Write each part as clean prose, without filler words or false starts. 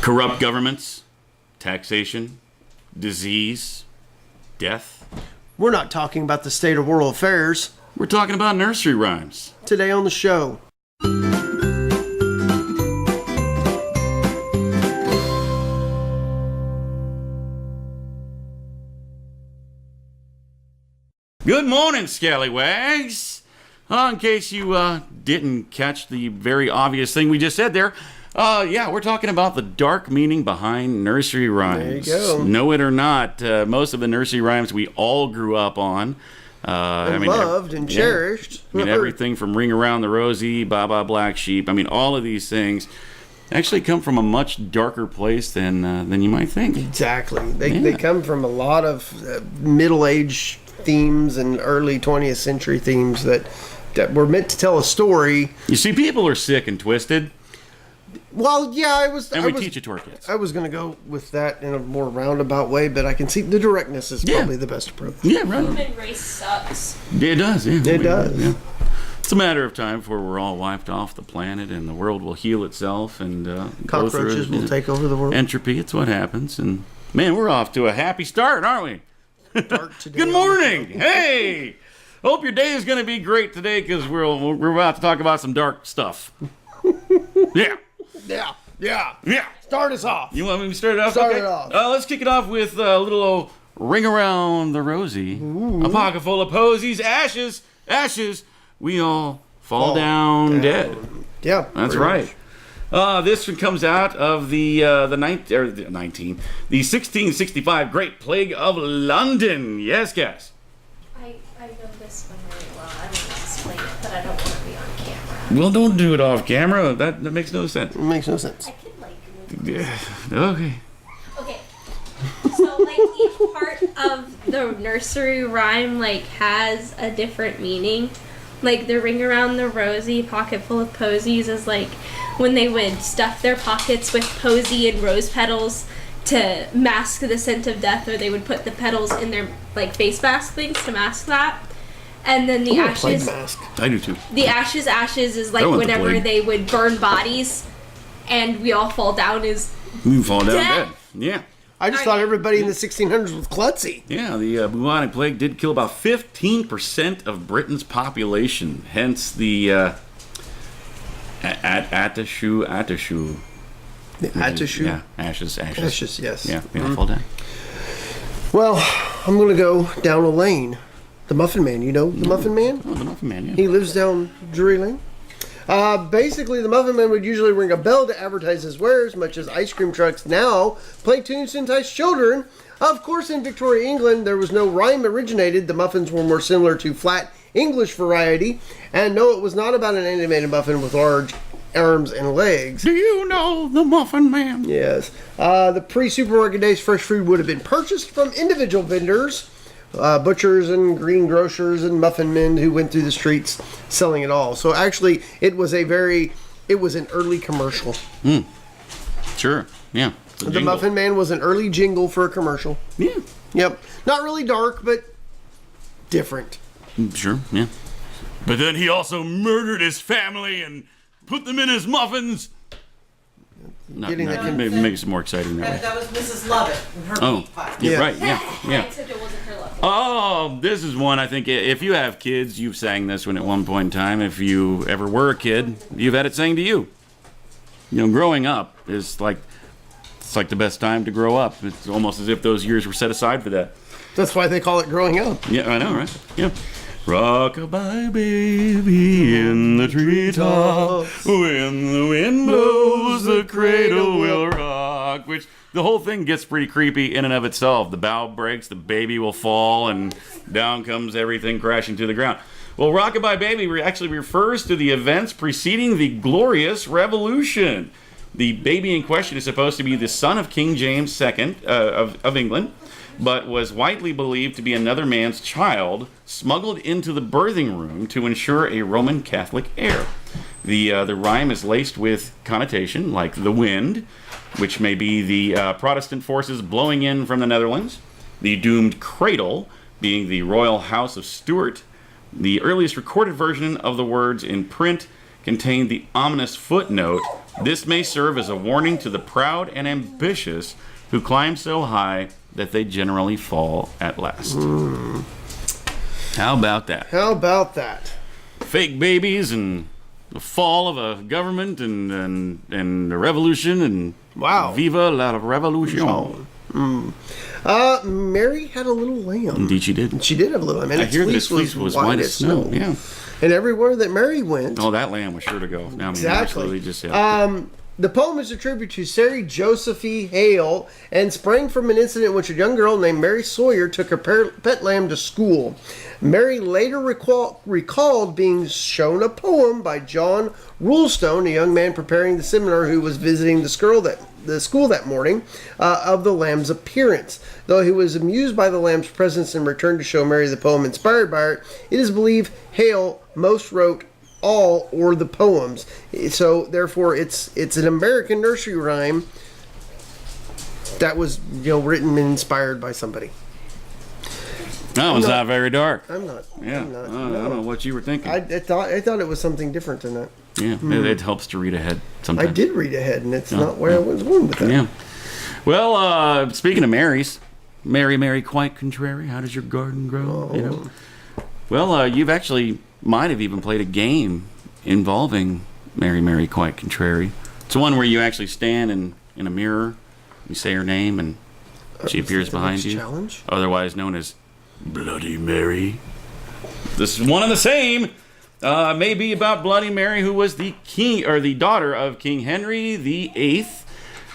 Corrupt governments, taxation, disease, death. We're not talking about the state of world affairs. We're talking about nursery rhymes. Today on the show. Good morning, scallywags. In case you didn't catch the very obvious thing we just said there, we're talking about the dark meaning behind nursery rhymes. There you go. Know it or not, most of the nursery rhymes we all grew up on. Loved and cherished. I mean, everything from Ring Around the Rosie, Baa Black Sheep. I mean, all of these things actually come from a much darker place than you might think. Exactly. They come from a lot of middle-age themes and early 20th century themes that were meant to tell a story. You see, people are sick and twisted. Well, yeah, we teach it to our kids. I was going to go with that in a more roundabout way, but I can see the directness is probably the best approach. Yeah, right. Human race sucks. It does, yeah. It does. Yeah. It's a matter of time before we're all wiped off the planet and the world will heal itself and cockroaches will take over the world. Entropy, it's what happens. And man, we're off to a happy start, aren't we? Dark today. Good morning. Hey, hope your day is going to be great today because we're about to talk about some dark stuff. Yeah. Start us off. You want me to start it off? Start it off. Let's kick it off with a little old Ring Around the Rosie. Ooh. A pocket full of posies, ashes. We all fall down dead. Yeah, that's right. This one comes out of the 1665 Great Plague of London. Yes, guys. I know this one really well. I want to explain it, but I don't want to be on camera. Well, don't do it off camera. That makes no sense. It makes no sense. I could Okay. Okay. So each part of the nursery rhyme has a different meaning. The Ring Around the Rosie, pocket full of posies is when they would stuff their pockets with posy and rose petals to mask the scent of death, or they would put the petals in their face mask things to mask that. And then the ashes. Mask. I do too. The ashes is whenever they would burn bodies, and we all fall down we fall down dead. Yeah. I just thought everybody in the 1600s was klutzy. Yeah, the bubonic plague did kill about 15% of Britain's population. Hence the Atashu. The Atashu? Yeah, ashes. Ashes, yes. Yeah, fall down. Well, I'm going to go down a lane. The Muffin Man, you know the Muffin Man? Oh, the Muffin Man, yeah. He lives down Drury Lane. Basically, the Muffin Man would usually ring a bell to advertise his wares, much as ice cream trucks now play tunes to entice children. Of course, in Victoria, England, there was no rhyme originated. The muffins were more similar to flat English variety. And no, it was not about an animated muffin with large arms and legs. Do you know the Muffin Man? Yes. The pre-supermarket days, fresh food would have been purchased from individual vendors. Butchers and greengrocers and muffin men who went through the streets selling it all. So actually, it was an early commercial. Sure, yeah. The Muffin Man was an early jingle for a commercial. Yeah. Yep. Not really dark, but different. Sure, yeah. But then he also murdered his family and put them in his muffins. Maybe makes it more exciting that way. That was Mrs. Lovett and her meat pie. Yeah, right, yeah. Except it wasn't her love. Oh, this is one I think if you have kids, you've sang this one at one point in time. If you ever were a kid, you've had it sang to you. You know, growing up is it's the best time to grow up. It's almost as if those years were set aside for that. That's why they call it growing up. Yeah, I know, right? Yeah. Rock-a-bye baby in the treetop, when the wind blows the cradle will rock, which the whole thing gets pretty creepy in and of itself. The bough breaks, the baby will fall, and down comes everything crashing to the ground. Well, Rock-a-bye baby actually refers to the events preceding the Glorious Revolution. The baby in question is supposed to be the son of King James II of England, but was widely believed to be another man's child smuggled into the birthing room to ensure a Roman Catholic heir. The rhyme is laced with connotation like the wind, which may be the Protestant forces blowing in from the Netherlands, the doomed cradle being the royal house of Stuart. The earliest recorded version of the words in print contained the ominous footnote, "This may serve as a warning to the proud and ambitious who climb so high that they generally fall at last." How about that? How about that? Fake babies and the fall of a government and the revolution and Wow. Viva la revolution. Mary had a little lamb. Indeed she did. She did have a little lamb. And I its hear that its fleece was white as snow. Yeah. And everywhere that Mary went. Oh, that lamb was sure to go. I mean, Exactly. absolutely just, yeah. The poem is a tribute to Sarah Josephine Hale and sprang from an incident in which a young girl named Mary Sawyer took her pet lamb to school. Mary later recalled being shown a poem by John Rulestone, a young man preparing the seminar who was visiting the school that morning, of the lamb's appearance. Though he was amused by the lamb's presence and returned to show Mary the poem inspired by it, it is believed Hale most wrote all or the poems. So therefore it's an American nursery rhyme that was written and inspired by somebody. That was not very dark. I'm not. Yeah. I'm not, I don't know what you were thinking. I thought it was something different than that. Yeah. It helps to read ahead I sometimes. did read ahead, and it's not where I was going with that. Yeah. Well, speaking of Marys, Mary, quite contrary. How does your garden grow? Oh. Well, you've actually might have even played a game involving Mary, quite contrary. It's one where you actually stand in a mirror, you say her name, and she appears behind you. Challenge? Otherwise known as Bloody Mary. This is one and the same. May be about Bloody Mary, who was the king or the daughter of King Henry VIII,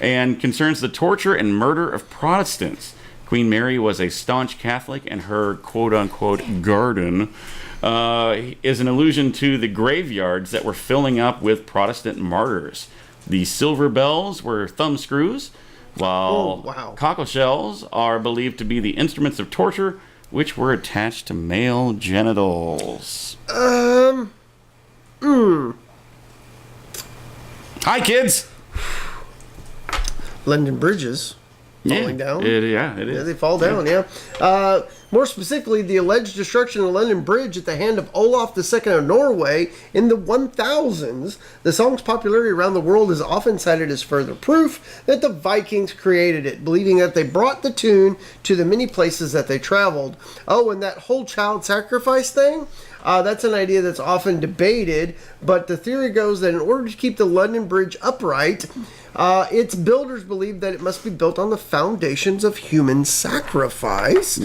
and concerns the torture and murder of Protestants. Queen Mary was a staunch Catholic, and her quote-unquote garden is an allusion to the graveyards that were filling up with Protestant martyrs. The silver bells were thumb screws, while cockle shells are believed to be the instruments of torture, which were attached to male genitals. Hi, kids! London bridges falling down. It is. Yeah, they fall down, yeah. More specifically, the alleged destruction of the London Bridge at the hand of Olaf II of Norway in the 1000s. The song's popularity around the world is often cited as further proof that the Vikings created it, believing that they brought the tune to the many places that they traveled. Oh, and that whole child sacrifice thing? That's an idea that's often debated, but the theory goes that in order to keep the London Bridge upright, its builders believed that it must be built on the foundations of human sacrifice.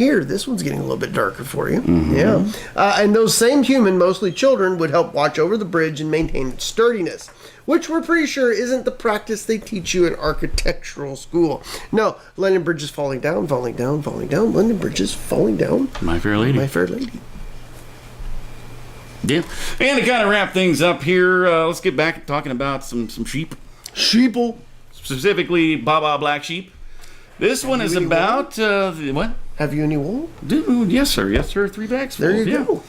Here, this one's getting a little bit darker for you. Yeah. And those same human, mostly children, would help watch over the bridge and maintain its sturdiness, which we're pretty sure isn't the practice they teach you in architectural school. No, London Bridge is falling down, falling down, falling down. London Bridge is falling down. My Fair Lady. My Fair Lady. Yeah. And to kind of wrap things up here, let's get back to talking about some sheep. Sheeple. Specifically, Baba Black Sheep. This one is about what? Have you any wool? Dude, yes sir, 3 bags. There you go.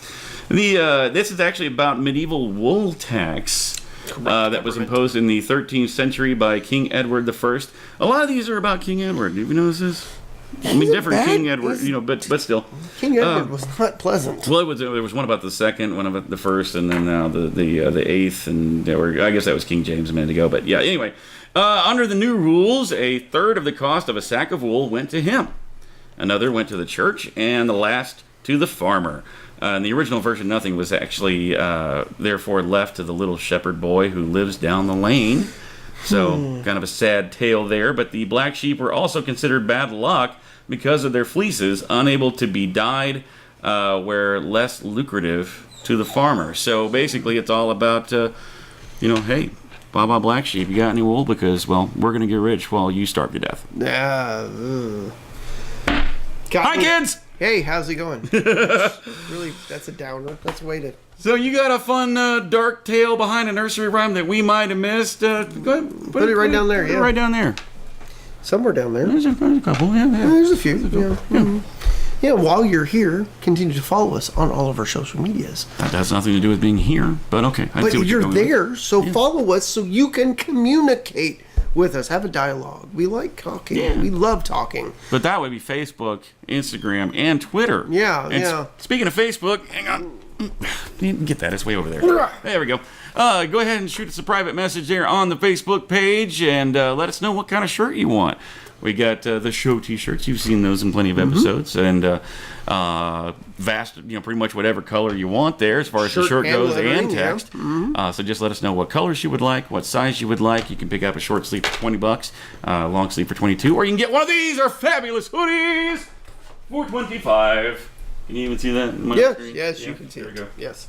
This is actually about medieval wool tax that was imposed in the 13th century by King Edward I. A lot of these are about King Edward. Have you noticed this? I mean, different King Edward, but still. King Edward was not pleasant. Well, there was one about the second, one about the first, and then now the eighth, and I guess that was King James a minute ago. But yeah, anyway, under the new rules, a third of the cost of a sack of wool went to him, another went to the church, and the last to the farmer. In the original version, nothing was actually therefore left to the little shepherd boy who lives down the lane. So, kind of a sad tale there. But the black sheep were also considered bad luck because of their fleeces, unable to be dyed, were less lucrative to the farmer. So, basically, it's all about, hey, Baba Black Sheep, you got any wool? Because, well, we're going to get rich while you starve to death. Hi, kids! Hey, how's it going? Really, that's a downer. That's a way to... So you got a fun dark tale behind a nursery rhyme that we might have missed. Go ahead. Put it right down there, yeah. Right down there. Somewhere down there. There's a couple, yeah. There's a few. Yeah, while you're here, continue to follow us on all of our social medias. That has nothing to do with being here, but okay. But you're there, so follow us so you can communicate with us. Have a dialogue. We like talking. Yeah. We love talking. But that would be Facebook, Instagram, and Twitter. Yeah. Speaking of Facebook, hang on. Get that. It's way over there. There we go. Go ahead and shoot us a private message there on the Facebook page and let us know what kind of shirt you want. We got the show T-shirts. You've seen those in plenty of episodes, and vast, pretty much whatever color you want there, as far as the shirt goes, and text. So just let us know what colors you would like, what size you would like. You can pick up a short sleeve for $20, long sleeve for $22, or you can get one of these, our fabulous hoodies, for $25. Can you even see that? Yes, you can see it. Yes.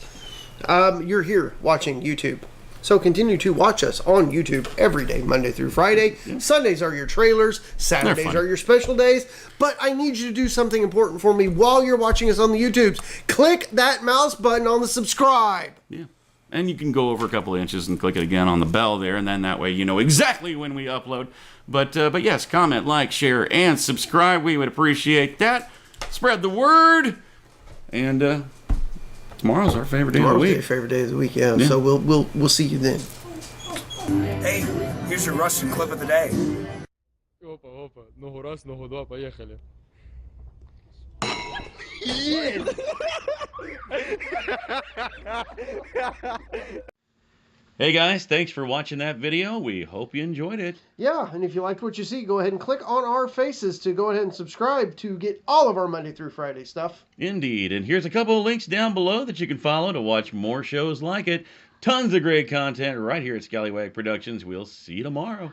You're here watching YouTube. So continue to watch us on YouTube every day, Monday through Friday. Sundays are your trailers. Saturdays are your special days. But I need you to do something important for me while you're watching us on the YouTubes. Click that mouse button on the subscribe. Yeah. And you can go over a couple of inches and click it again on the bell there, and then that way you know exactly when we upload. But yes, comment, like, share, and subscribe. We would appreciate that. Spread the word. And tomorrow's our favorite day of the week. Tomorrow's your favorite day of the week, yeah. So we'll see you then. Hey, here's your Russian clip of the day. Опа, опа. Ногу раз, ногу два, поехали. Hey guys, thanks for watching that video. We hope you enjoyed it. Yeah, and if you liked what you see, go ahead and click on our faces to go ahead and subscribe to get all of our Monday through Friday stuff. Indeed, and here's a couple of links down below that you can follow to watch more shows like it. Tons of great content right here at Scallywag Productions. We'll see you tomorrow.